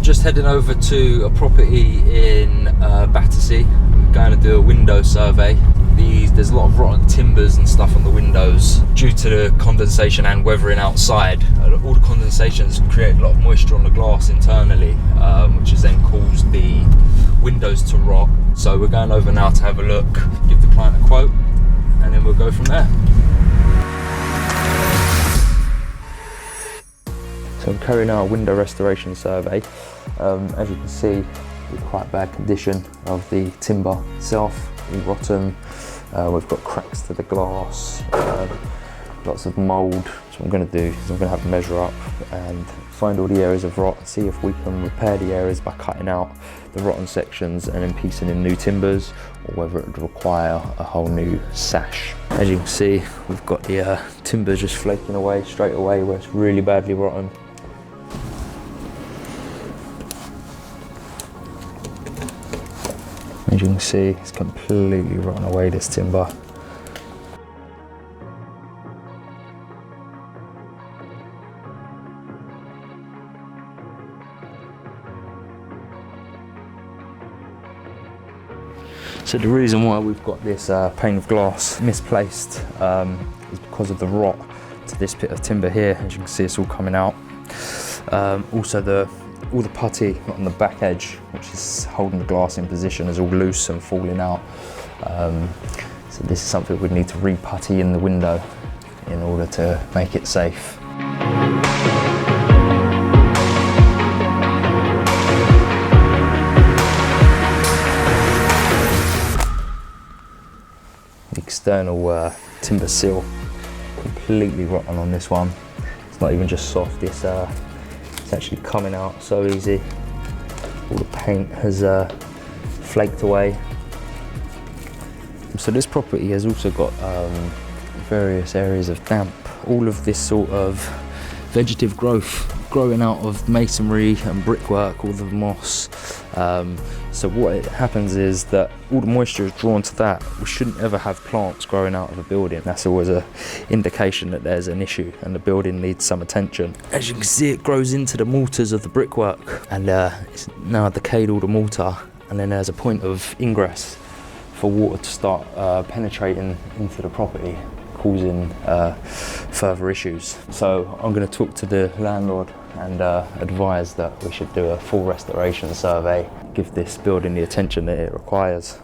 just heading over to a property in Battersea. We're going to do a window survey. There's a lot of rotten timbers and stuff on the windows due to the condensation and weathering outside. All the condensations create a lot of moisture on the glass internally, which has then caused the windows to rot. So we're going over now to have a look, give the client a quote, and then we'll go from there. So I'm carrying out a window restoration survey. As you can see, in quite bad condition of the timber itself, all rotten. We've got cracks to the glass, lots of mould. So what I'm going to do is I'm going to have a measure up and find all the areas of rot, see if we can repair the areas by cutting out the rotten sections and then piecing in new timbers, or whether it would require a whole new sash. As you can see, we've got the timber just flaking away straight away where it's really badly rotten. As you can see, it's completely rotten away, this timber. So the reason why we've got this pane of glass misplaced is because of the rot to this bit of timber here. As you can see, it's all coming out. Also all the putty on the back edge, which is holding the glass in position, is all loose and falling out. So this is something we'd need to re-putty in the window in order to make it safe. The external timber seal, completely rotten on this one. It's not even just soft, it's actually coming out so easy. All the paint has flaked away. So this property has also got various areas of damp. All of this sort of vegetative growth growing out of masonry and brickwork, all the moss. So what happens is that all the moisture is drawn to that. We shouldn't ever have plants growing out of a building. That's always an indication that there's an issue and the building needs some attention. As you can see, it grows into the mortars of the brickwork, and it's now decayed all the mortar, and then there's a point of ingress for water to start penetrating into the property, causing further issues. So I'm going to talk to the landlord and advise that we should do a full restoration survey, give this building the attention that it requires.